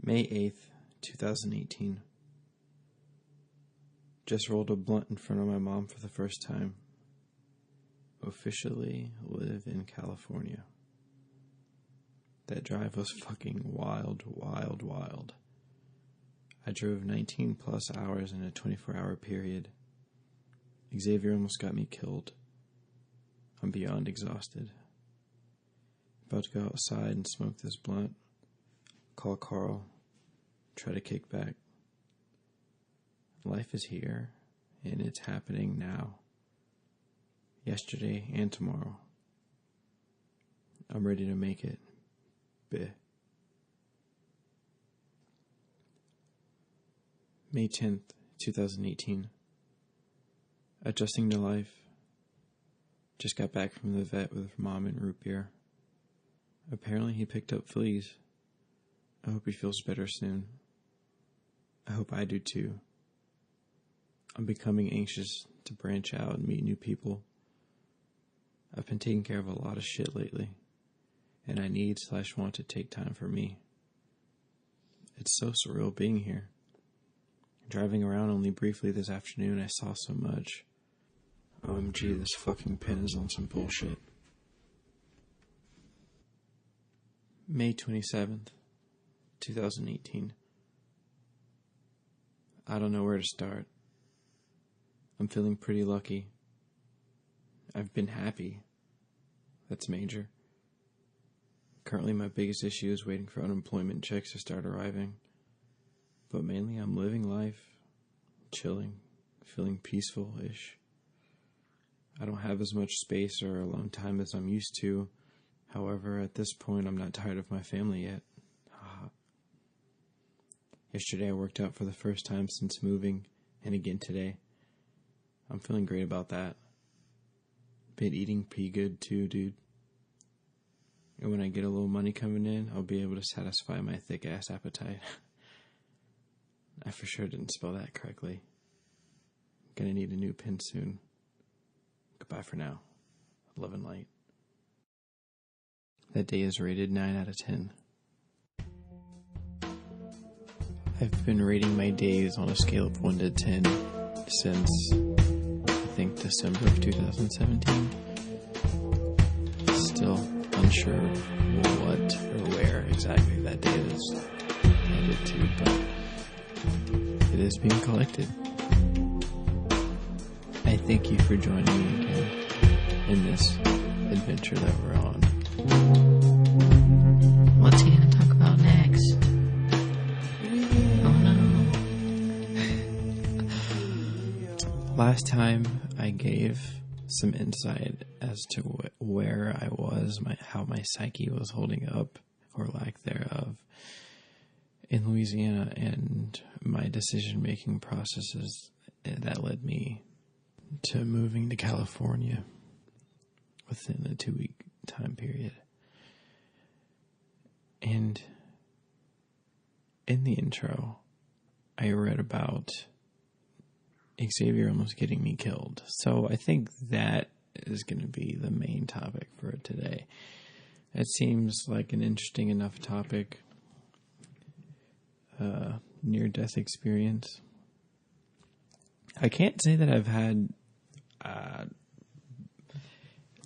May 8th, 2018. Just rolled a blunt in front of my mom for the first time. Officially live in California. That drive was fucking wild. I drove 19 plus hours in a 24-hour period. Xavier almost got me killed. I'm beyond exhausted. About to go outside and smoke this blunt. Call Carl. Try to kick back. Life is here, and it's happening now. Yesterday and tomorrow. I'm ready to make it. Bleh. May 10th, 2018. Adjusting to life. Just got back from the vet with mom and root beer. Apparently he picked up fleas. I hope he feels better soon. I hope I do too. I'm becoming anxious to branch out and meet new people. I've been taking care of a lot of shit lately, and I need/want to take time for me. It's so surreal being here. Driving around only briefly this afternoon, I saw so much. OMG, this fucking pen is on some bullshit. May 27th, 2018. I don't know where to start. I'm feeling pretty lucky. I've been happy. That's major. Currently my biggest issue is waiting for unemployment checks to start arriving. But mainly I'm living life, chilling, feeling peaceful-ish. I don't have as much space or alone time as I'm used to. However, at this point I'm not tired of my family yet. Yesterday I worked out for the first time since moving, and again today. I'm feeling great about that. Been eating pretty good too, dude. And when I get a little money coming in, I'll be able to satisfy my thick-ass appetite. I for sure didn't spell that correctly. Gonna need a new pen soon. Goodbye for now. Love and light. That day is rated 9 out of 10. I've been rating my days on a scale of 1 to 10 since, I think, December of 2017. Still unsure what or where exactly that day is headed to, but it is being collected. I thank you for joining me again in this adventure that we're on. What's he gonna talk about next? Oh no. Last time I gave some insight as to where I was, how my psyche was holding up, or lack thereof, in Louisiana, and my decision-making processes that led me to moving to California within a 2-week time period. And in the intro, I read about Xavier almost getting me killed. So I think that is going to be the main topic for today. It seems like an interesting enough topic. Near-death experience. I can't say that I've had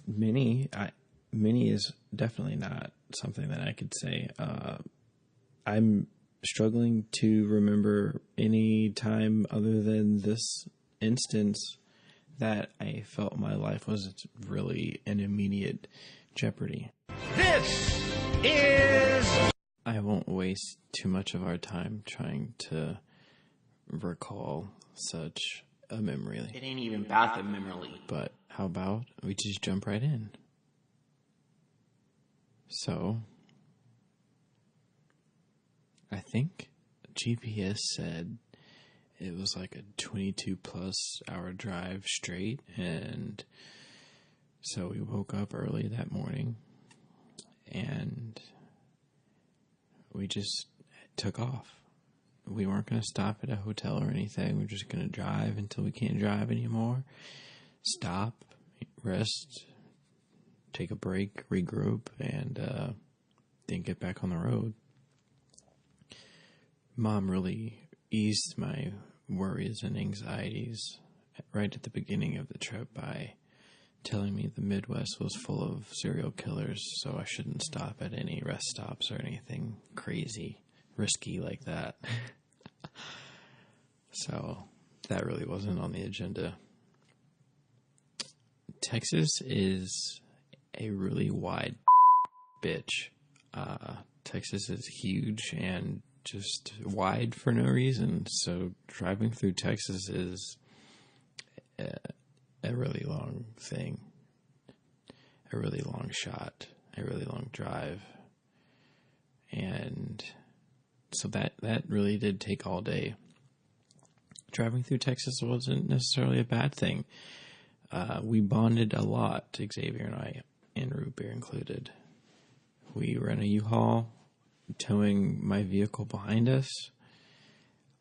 many. Many is definitely not something that I could say. I'm struggling to remember any time other than this instance that I felt my life was really in immediate jeopardy. This is... I won't waste too much of our time trying to recall such a memory. It ain't even about the memory. But how about we just jump right in? So, I think GPS said it was like a 22 plus hour drive straight, and so we woke up early that morning and we just took off. We weren't going to stop at a hotel or anything. We're just going to drive until we can't drive anymore. Stop, rest, take a break, regroup, and then get back on the road. Mom really eased my worries and anxieties right at the beginning of the trip by telling me the Midwest was full of serial killers, so I shouldn't stop at any rest stops or anything crazy, risky like that. So that really wasn't on the agenda. Texas is a really wide bitch. Texas is huge and just wide for no reason. So driving through Texas is a really long thing, a really long shot, a really long drive. And so that really did take all day. Driving through Texas wasn't necessarily a bad thing. We bonded a lot, Xavier and I, and Root Beer included. We were in a U-Haul, towing my vehicle behind us.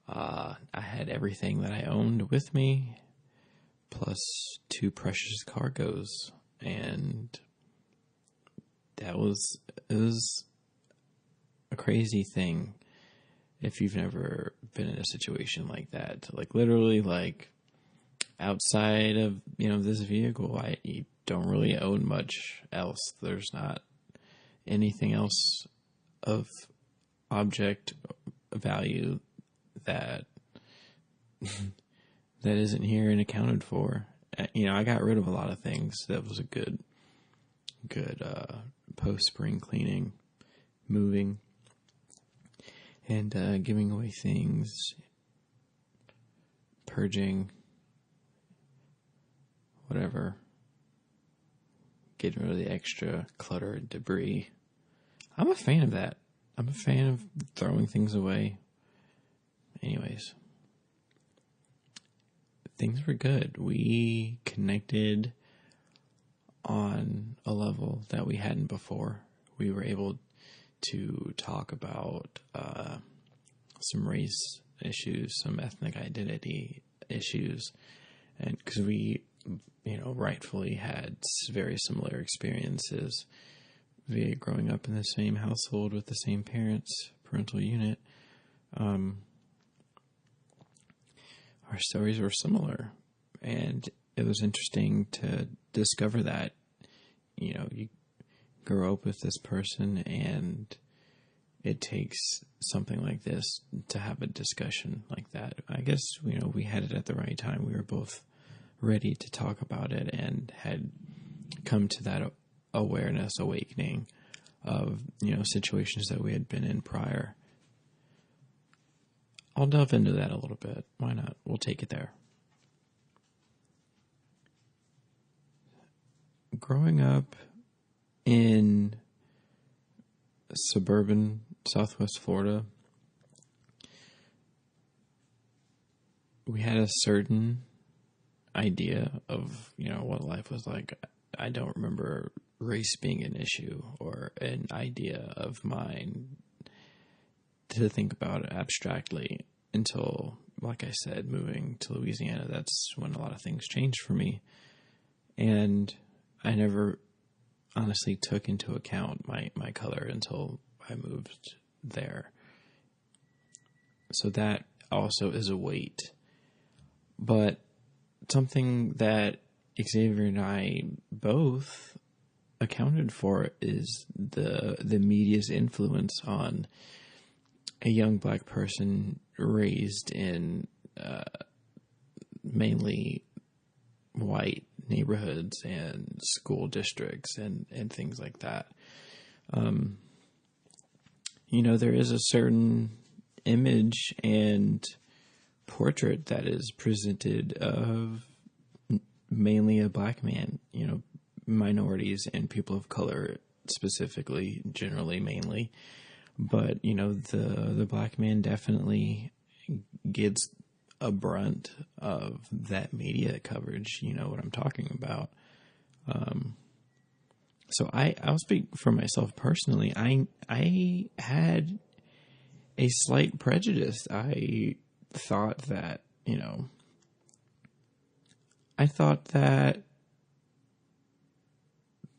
I had everything that I owned with me, plus 2 precious cargos, and it was a crazy thing if you've never been in a situation like that. Like, literally, like, outside of, this vehicle, you don't really own much else. There's not anything else of object value that that isn't here and accounted for. I got rid of a lot of things. That was a good post-spring cleaning, moving, and giving away things, purging, whatever, getting rid of the extra clutter and debris. I'm a fan of that. I'm a fan of throwing things away. Anyways, things were good. We connected on a level that we hadn't before. We were able to talk about some race issues, some ethnic identity issues, and because we, rightfully had very similar experiences via growing up in the same household with the same parents, parental unit. Our stories were similar, and it was interesting to discover that, you grow up with this person and it takes something like this to have a discussion like that. I guess, we had it at the right time. We were both ready to talk about it and had come to that awakening of, situations that we had been in prior. I'll delve into that a little bit. Why not? We'll take it there. Growing up in suburban Southwest Florida, we had a certain idea of, what life was like. I don't remember race being an issue or an idea of mine to think about abstractly until, like I said, moving to Louisiana. That's when a lot of things changed for me. And I never honestly took into account my color until I moved there. So that also is a weight. But something that Xavier and I both accounted for is the media's influence on a young black person raised in mainly white neighborhoods and school districts and things like that. There is a certain image and portrait that is presented of mainly a black man, minorities and people of color specifically, generally, mainly. But, the black man definitely gets a brunt of that media coverage. You know what I'm talking about. So I'll speak for myself personally. I had a slight prejudice. I thought that,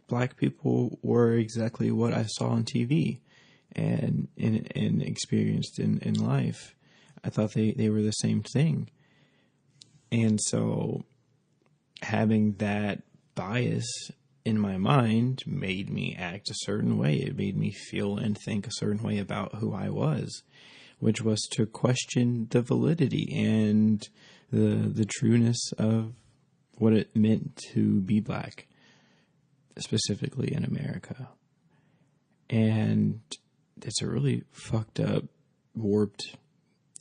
black people were exactly what I saw on TV and experienced in life. I thought they were the same thing. And so having that bias in my mind made me act a certain way. It made me feel and think a certain way about who I was, which was to question the validity and the trueness of what it meant to be black, specifically in America. And it's a really fucked up, warped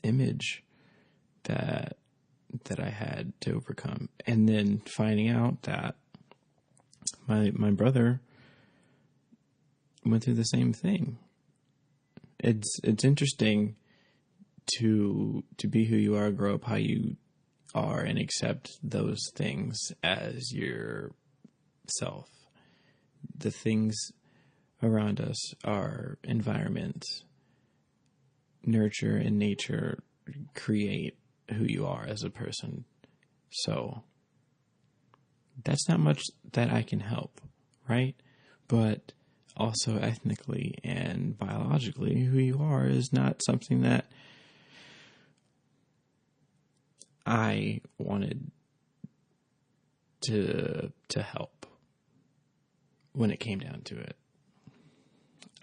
image that I had to overcome. And then finding out that my brother went through the same thing. It's interesting to be who you are, grow up how you are, and accept those things as yourself. The things around us, our environment, nurture and nature create who you are as a person. So that's not much that I can help, right? But also ethnically and biologically, who you are is not something that I wanted to help when it came down to it.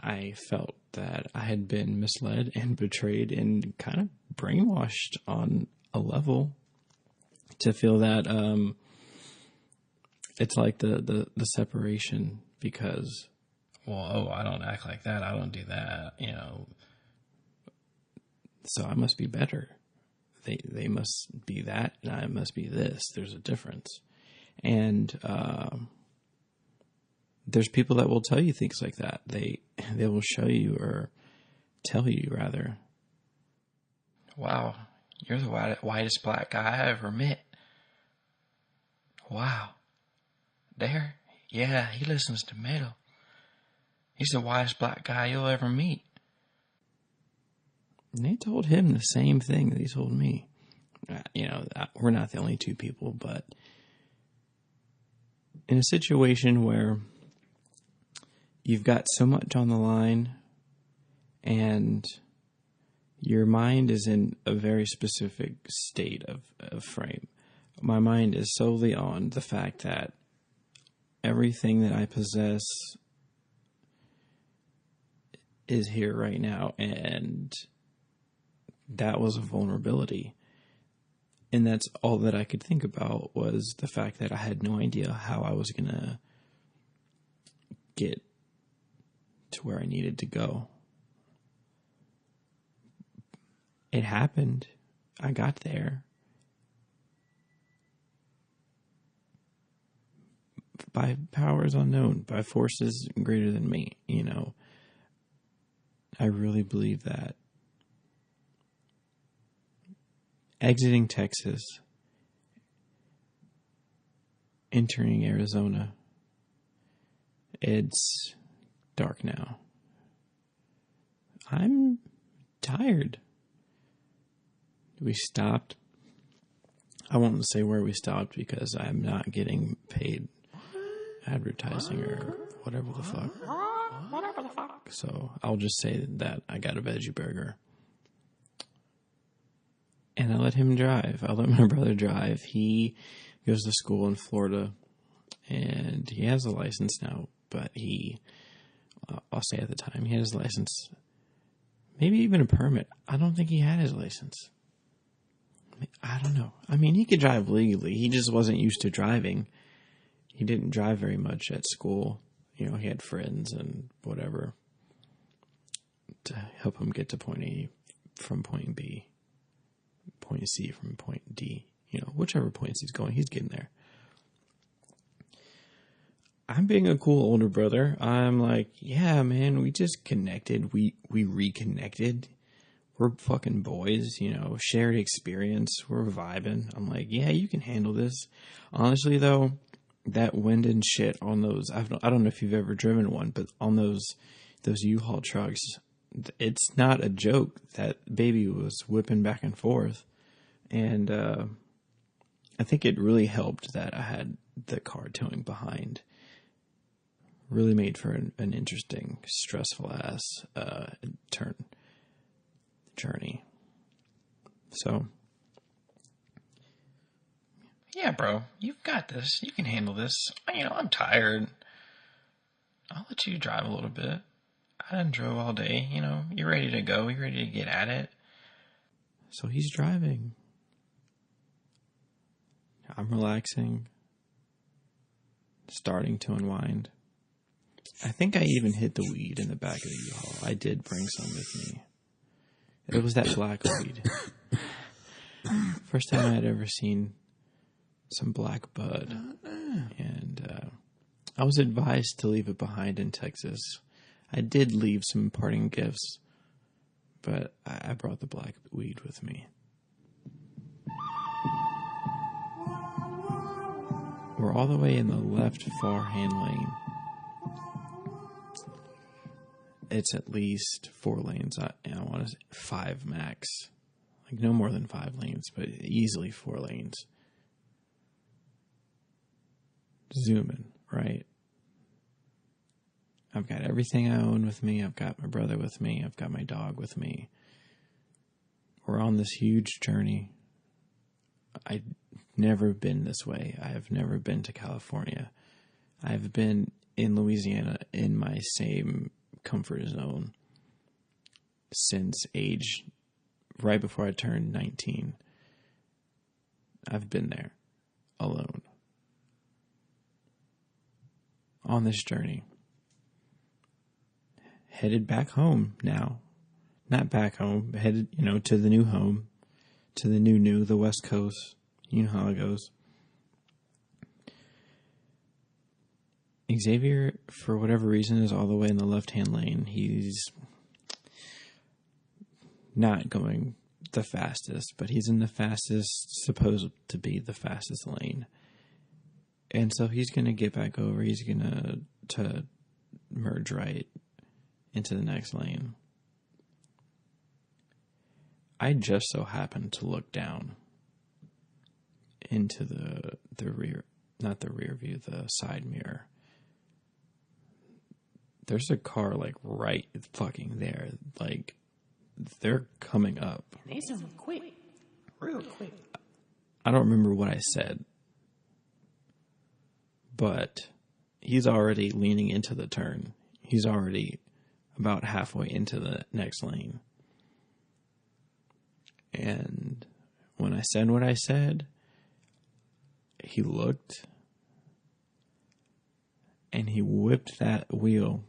I felt that I had been misled and betrayed and kind of brainwashed on a level to feel that it's like the separation because, well, I don't act like that. I don't do that, So I must be better. They must be that, and I must be this. There's a difference. And there's people that will tell you things like that. They will show you or tell you, rather. Wow, you're the whitest black guy I ever met. Wow. There? Yeah, he listens to metal. He's the whitest black guy you'll ever meet. And they told him the same thing that he told me. We're not the only two people, but in a situation where you've got so much on the line and your mind is in a very specific state of frame. My mind is solely on the fact that everything that I possess is here right now, and that was a vulnerability. And that's all that I could think about was the fact that I had no idea how I was going to get to where I needed to go. It happened. I got there. By powers unknown, by forces greater than me, I really believe that. Exiting Texas, entering Arizona, it's dark now. I'm tired. We stopped. I won't say where we stopped because I'm not getting paid advertising or whatever the fuck. So I'll just say that I got a veggie burger. And I let him drive. I let my brother drive. He goes to school in Florida, and he has a license now, but I'll say at the time, he had his license, maybe even a permit. I don't think he had his license. I don't know. I mean, he could drive legally. He just wasn't used to driving. He didn't drive very much at school. He had friends and whatever to help him get to point A from point B. Point C from point D, whichever points he's going, he's getting there. I'm being a cool older brother. I'm like, yeah, man, we just connected. We reconnected. We're fucking boys, shared experience. We're vibing. I'm like, yeah, you can handle this. Honestly, though, that wind and shit on those, I don't know if you've ever driven one, but on those U-Haul trucks, it's not a joke. That baby was whipping back and forth. And I think it really helped that I had the car towing behind. Really made for an interesting, stressful ass journey. So, Yeah, bro, you've got this. You can handle this. I'm tired. I'll let you drive a little bit. I done drove all day. You're ready to go. You're ready to get at it. so he's driving. I'm relaxing, starting to unwind. I think I even hit the weed in the back of the U-Haul. I did bring some with me. It was that black weed. First time I had ever seen some black bud. And I was advised to leave it behind in Texas. I did leave some parting gifts, but I brought the black weed with me. We're all the way in the left far hand lane. It's at least 4 lanes. I want to say 5 max. Like no more than 5 lanes, but easily 4 lanes. Zooming, right? I've got everything I own with me. I've got my brother with me. I've got my dog with me. We're on this huge journey. I've never been this way. I have never been to California. I've been in Louisiana in my same comfort zone since age right before I turned 19. I've been there alone on this journey, headed back home now. Not back home, headed, to the new home, to the new, the West Coast. You know how it goes. Xavier, for whatever reason, is all the way in the left-hand lane. He's not going the fastest, but he's in the fastest, supposed to be the fastest lane. And so he's going to get back over. He's going to merge right into the next lane. I just so happened to look down into the rear, not the rear view, the side mirror. There's a car like right fucking there. Like they're coming up. These are quick. Real quick. I don't remember what I said, but he's already leaning into the turn. He's already about halfway into the next lane. And when I said what I said, he looked and he whipped that wheel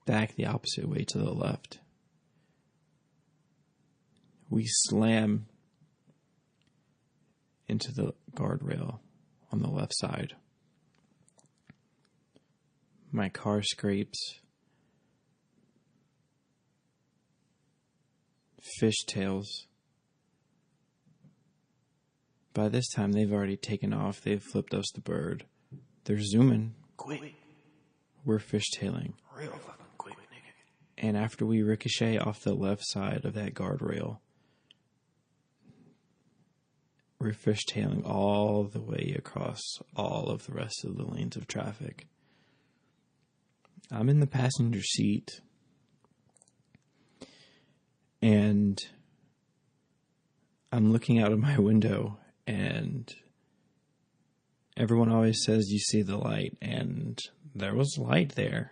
back the opposite way to the left. We slam into the guardrail on the left side. My car scrapes. Fishtails. By this time, they've already taken off. They've flipped us the bird. They're zooming. Quick. We're fishtailing. Real fucking quick, nigga. And after we ricochet off the left side of that guardrail, we're fishtailing all the way across all of the rest of the lanes of traffic. I'm in the passenger seat. And I'm looking out of my window, and everyone always says you see the light, and there was light there.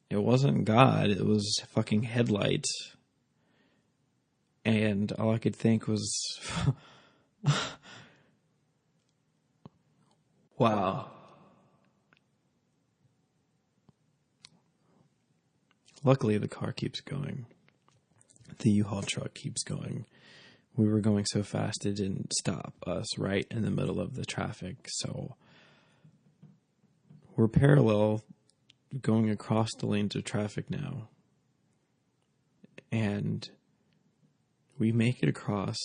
It wasn't God, it was fucking headlights. And all I could think was, wow. Luckily, the car keeps going. The U-Haul truck keeps going. We were going so fast it didn't stop us right in the middle of the traffic. So we're parallel going across the lanes of traffic now. And we make it across,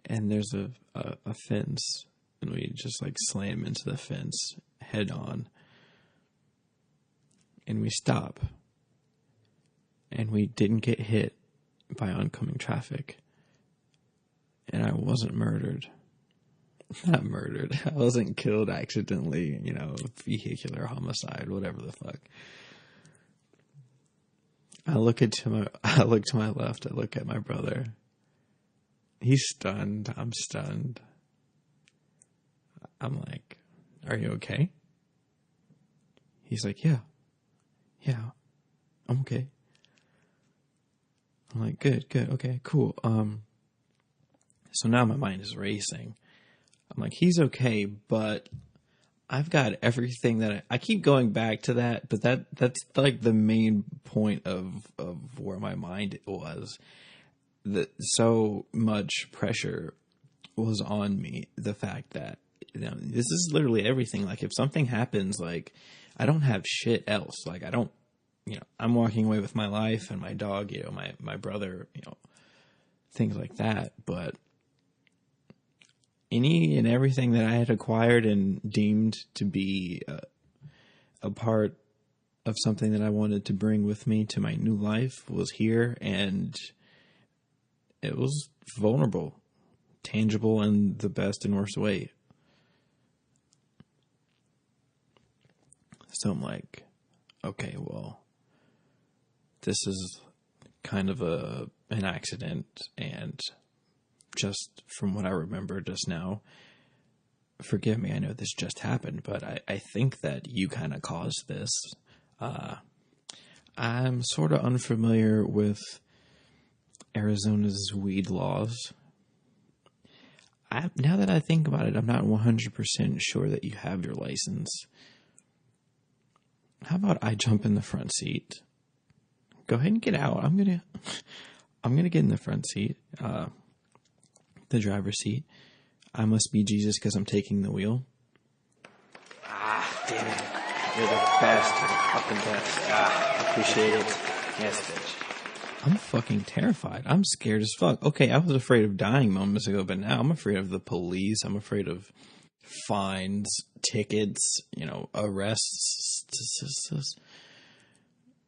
and there's a fence, and we just like slam into the fence head on. And we stop. And we didn't get hit by oncoming traffic. And I wasn't murdered. Not murdered. I wasn't killed accidentally, vehicular homicide, whatever the fuck. I look to my left. I look at my brother. He's stunned. I'm stunned. I'm like, "Are you okay?" He's like, "Yeah, I'm okay." I'm like, good, okay, cool. So now my mind is racing. I'm like, he's okay, but I've got everything that I keep going back to that, but that's like the main point of where my mind was. That so much pressure was on me. The fact that, this is literally everything. Like, if something happens, like, I don't have shit else. Like, I don't, I'm walking away with my life and my dog, my brother, things like that. But any and everything that I had acquired and deemed to be a part of something that I wanted to bring with me to my new life was here, and it was vulnerable, tangible in the best and worst way. So I'm like, okay, well, this is kind of an accident, and just from what I remember just now, forgive me, I know this just happened, but I think that you kind of caused this. I'm sort of unfamiliar with Arizona's weed laws. Now that I think about it, I'm not 100% sure that you have your license. How about I jump in the front seat? Go ahead and get out. I'm gonna get in the front seat, the driver's seat. I must be Jesus because I'm taking the wheel. Damn it! You're the best. You're the fucking best. I appreciate it. Yes, bitch. I'm fucking terrified. I'm scared as fuck. Okay, I was afraid of dying moments ago, but now I'm afraid of the police. I'm afraid of fines, tickets, arrests.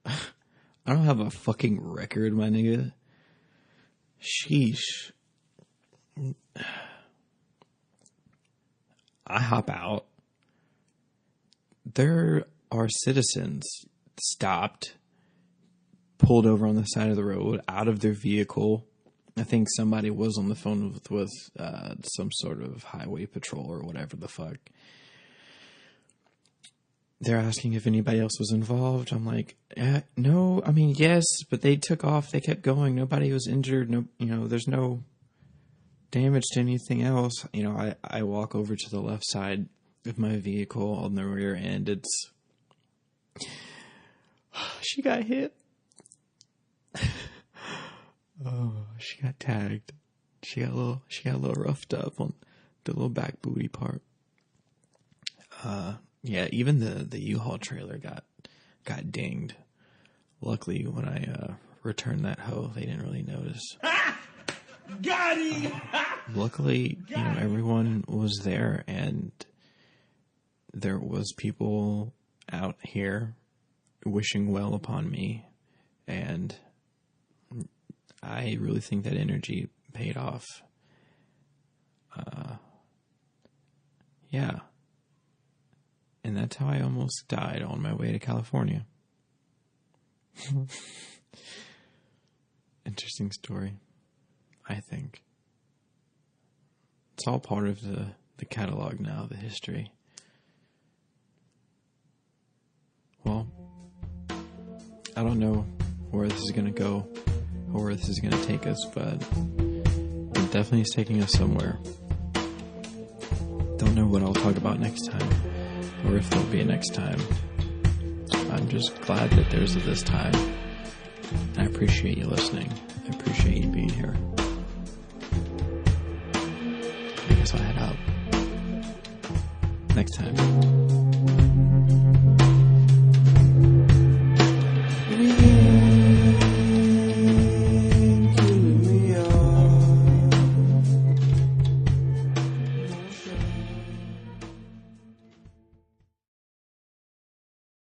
I don't have a fucking record, my nigga. Sheesh. I hop out. There are citizens stopped, pulled over on the side of the road, out of their vehicle. I think somebody was on the phone with some sort of highway patrol or whatever the fuck. They're asking if anybody else was involved. I'm like, no, I mean, yes, but they took off. They kept going. Nobody was injured. No, there's no damage to anything else. I walk over to the left side of my vehicle on the rear end. She got hit. Oh, she got tagged. She got a little roughed up on the little back booty part. Yeah, even the U-Haul trailer got dinged. Luckily, when I returned that hoe, they didn't really notice. Got him! Luckily, everyone was there, and there was people out here wishing well upon me, and I really think that energy paid off. Yeah. And that's how I almost died on my way to California. Interesting story, I think. It's all part of the catalog now, the history. Well, I don't know where this is going to go or where this is going to take us, but it definitely is taking us somewhere. Don't know what I'll talk about next time, or if there'll be a next time. I'm just glad that there's a this time. I appreciate you listening. I appreciate you being here. I guess I'll head out. Next time.